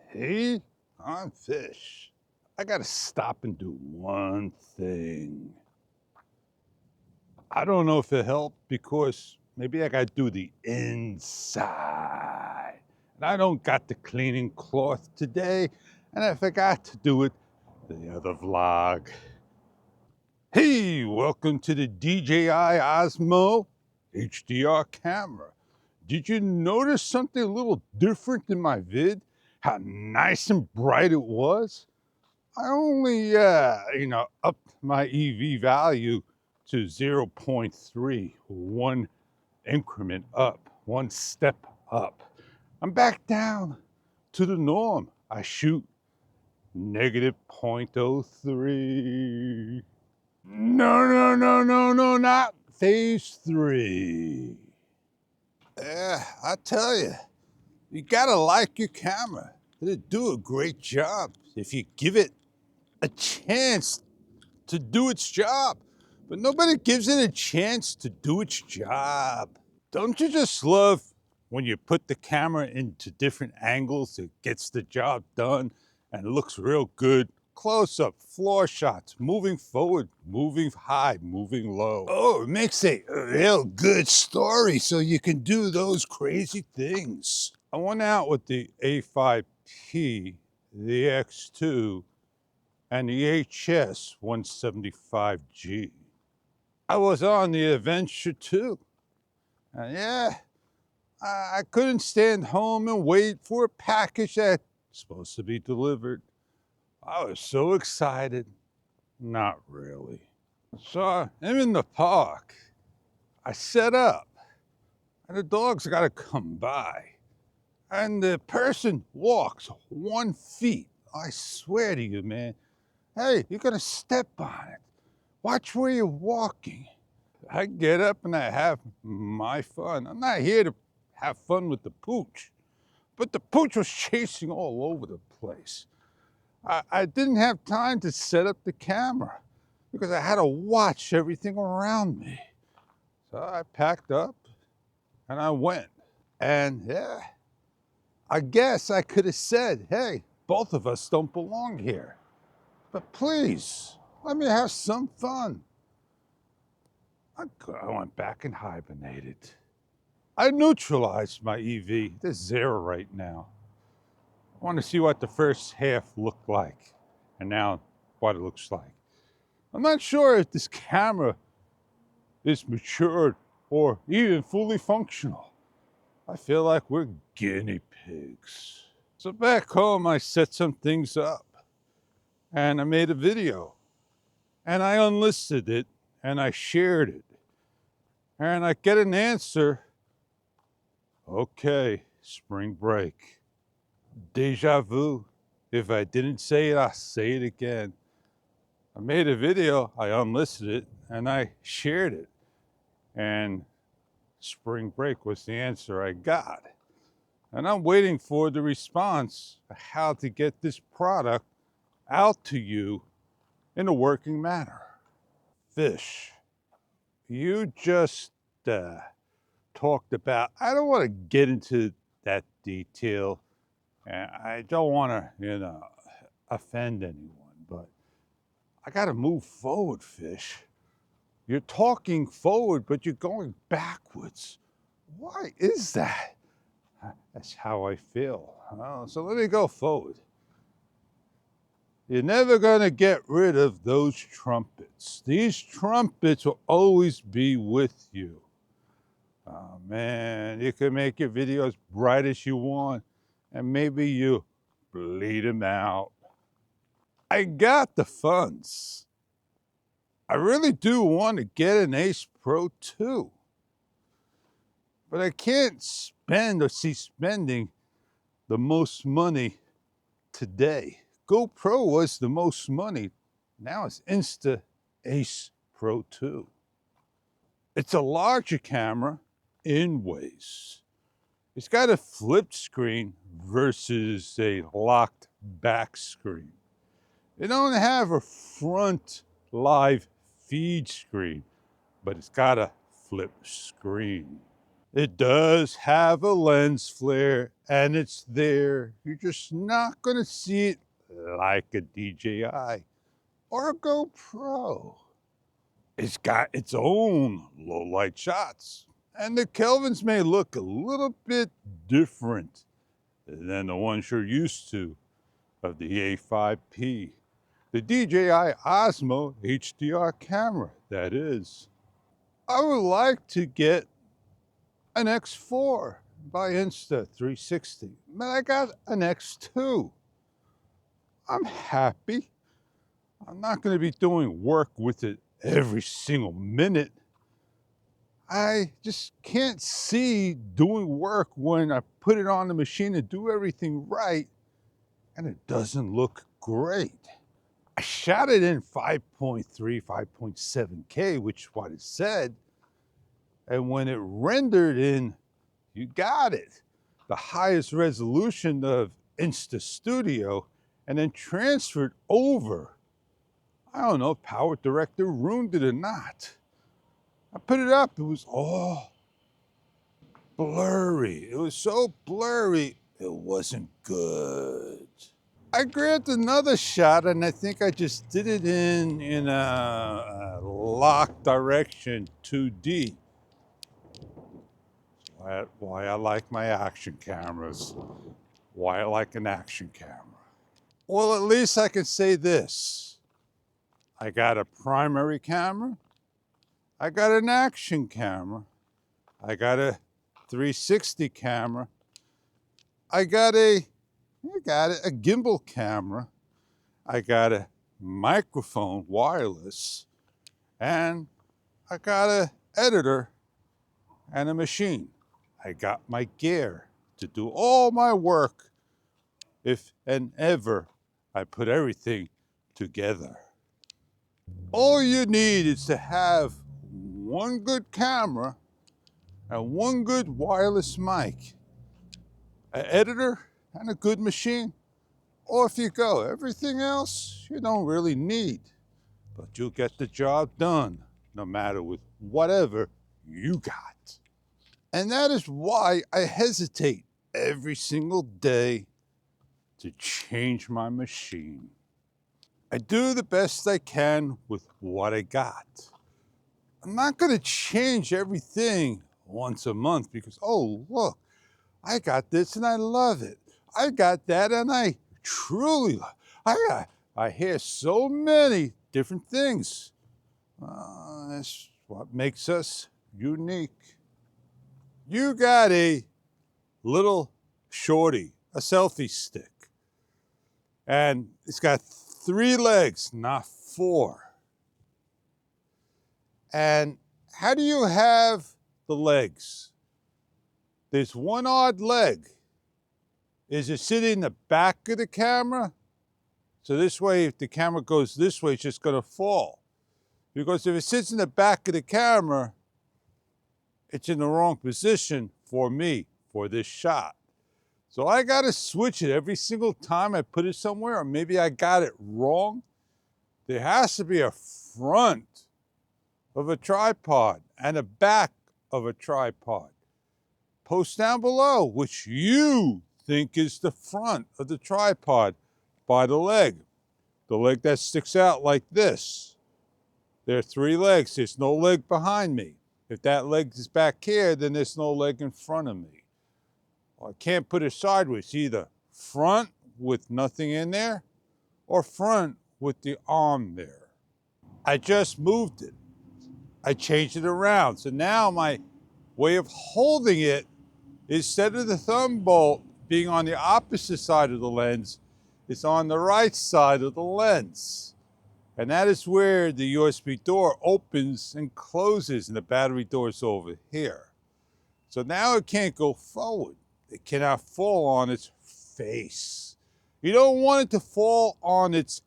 Hey, I'm Fish. I gotta stop and do one thing. I don't know if it helped because maybe I gotta do the inside. And I don't got the cleaning cloth today, and I forgot to do it the other vlog. Hey, welcome to the DJI Osmo HDR camera. Did you notice something a little different in my vid? How nice and bright it was? I only, upped my EV value to 0.3, one increment up, one step up. I'm back down to the norm. I shoot negative 0.03. No, not phase 3. Yeah, I tell you, you gotta like your camera. It'll do a great job if you give it a chance to do its job. But nobody gives it a chance to do its job. Don't you just love when you put the camera into different angles, it gets the job done and it looks real good? Close up, floor shots, moving forward, moving high, moving low. Oh, it makes a real good story so you can do those crazy things. I went out with the A5P, the X2, and the HS 175G. I was on the adventure too. And yeah, I couldn't stand home and wait for a package that's supposed to be delivered. I was so excited. Not really. So I'm in the park. I set up, and the dog's got to come by. And the person walks 1 feet. I swear to you, man. Hey, you're going to step on it. Watch where you're walking. I get up and I have my fun. I'm not here to have fun with the pooch, but the pooch was chasing all over the place. I didn't have time to set up the camera because I had to watch everything around me. So I packed up and I went. And yeah, I guess I could have said, hey, both of us don't belong here. But please, let me have some fun. I went back and hibernated. I neutralized my EV. There's 0 right now. I want to see what the first half looked like, and now what it looks like. I'm not sure if this camera is matured or even fully functional. I feel like we're guinea pigs. So back home, I set some things up, and I made a video, and I unlisted it, and I shared it, and I get an answer. Okay, spring break. Deja vu. If I didn't say it, I'll say it again. I made a video, I unlisted it, and I shared it. And spring break was the answer I got. And I'm waiting for the response of how to get this product out to you in a working manner. Fish, you just talked about, I don't want to get into that detail. And I don't want to, offend anyone, but I got to move forward, Fish. You're talking forward, but you're going backwards. Why is that? That's how I feel. So let me go forward. You're never going to get rid of those trumpets. These trumpets will always be with you. Oh, man, you can make your videos bright as you want, and maybe you bleed them out. I got the funds. I really do want to get an Ace Pro 2. But I can't spend or see spending the most money today. GoPro was the most money. Now it's Insta Ace Pro 2. It's a larger camera in ways. It's got a flipped screen versus a locked back screen. It don't have a front live feed screen, but it's got a flip screen. It does have a lens flare, and it's there. You're just not gonna see it like a DJI or a GoPro. It's got its own low light shots, and the Kelvins may look a little bit different than the ones you're used to of the A5P, the DJI Osmo HDR camera, that is. I would like to get an X4 by Insta 360, but I got an X2. I'm happy. I'm not going to be doing work with it every single minute. I just can't see doing work when I put it on the machine and do everything right and it doesn't look great. I shot it in 5.3, 5.7K, which is what it said. And when it rendered in, you got it, the highest resolution of Insta Studio, and then transferred over. I don't know if Power Director ruined it or not. I put it up, it was all blurry. It was so blurry, it wasn't good. I grabbed another shot, and I think I just did it in a lock direction 2D. Why I like my action cameras. Why I like an action camera. Well, at least I can say this. I got a primary camera. I got an action camera. I got a 360 camera. I got a gimbal camera. I got a microphone, wireless, and I got an editor and a machine. I got my gear to do all my work if and ever I put everything together. All you need is to have one good camera and one good wireless mic, an editor, and a good machine. Off you go. Everything else you don't really need, but you'll get the job done no matter with whatever you got. And that is why I hesitate every single day to change my machine. I do the best I can with what I got. I'm not going to change everything once a month because, oh, look, I got this and I love it. I got that and I truly love it. I hear so many different things. That's what makes us unique. You got a little shorty, a selfie stick, and it's got 3 legs, not 4. And how do you have the legs? There's one odd leg. Is it sitting in the back of the camera? So this way, if the camera goes this way, it's just gonna fall. Because if it sits in the back of the camera, it's in the wrong position for me, for this shot. So I gotta switch it every single time I put it somewhere, or maybe I got it wrong. There has to be a front of a tripod and a back of a tripod. Post down below which you think is the front of the tripod by the leg that sticks out like this. There are 3 legs. There's no leg behind me. If that leg is back here, then there's no leg in front of me. Well, I can't put it sideways. Either front with nothing in there or front with the arm there. I just moved it. I changed it around. So now my way of holding it, instead of the thumb bolt being on the opposite side of the lens, it's on the right side of the lens. And that is where the USB door opens and closes, and the battery door is over here. So now it can't go forward. It cannot fall on its face. You don't want it to fall on its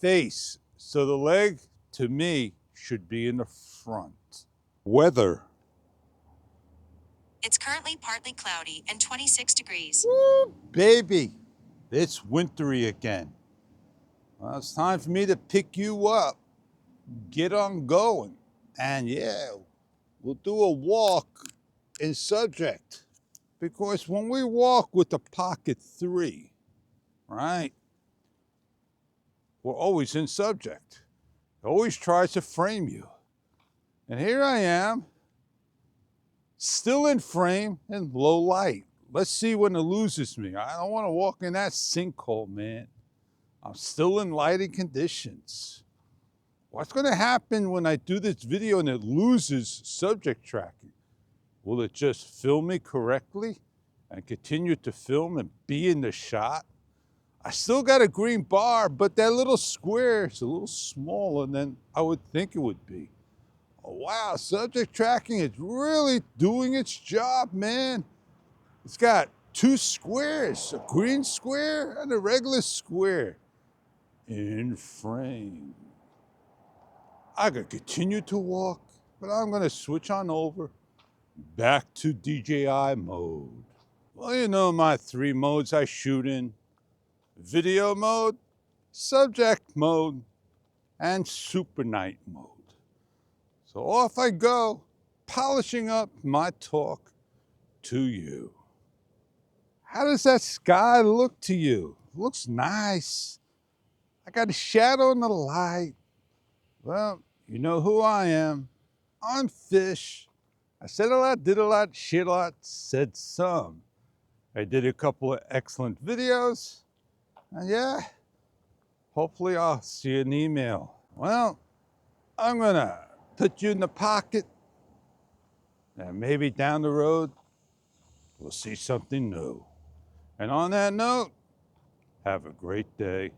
face. So the leg, to me, should be in the front. Weather. It's currently partly cloudy and 26 degrees. Woo, baby, it's wintry again. Well, it's time for me to pick you up, get on going, and yeah, we'll do a walk in subject. Because when we walk with the Pocket 3, right, we're always in subject. It always tries to frame you. And here I am, still in frame and low light. Let's see when it loses me. I don't want to walk in that sinkhole, man. I'm still in lighting conditions. What's going to happen when I do this video and it loses subject tracking? Will it just film me correctly and continue to film and be in the shot? I still got a green bar, but that little square is a little smaller than I would think it would be. Oh, wow, subject tracking is really doing its job, man. It's got two squares, a green square and a regular square in frame. I could continue to walk, but I'm gonna switch on over back to DJI mode. Well, you know my three modes I shoot in: video mode, subject mode, and super night mode. So off I go, polishing up my talk to you. How does that sky look to you? Looks nice. I got a shadow in the light. Well, you know who I am. I'm Fish. I said a lot, did a lot, shit a lot, said some. I did a couple of excellent videos. And yeah, hopefully I'll see an email. Well, I'm gonna put you in the pocket. And maybe down the road, we'll see something new. And on that note, have a great day.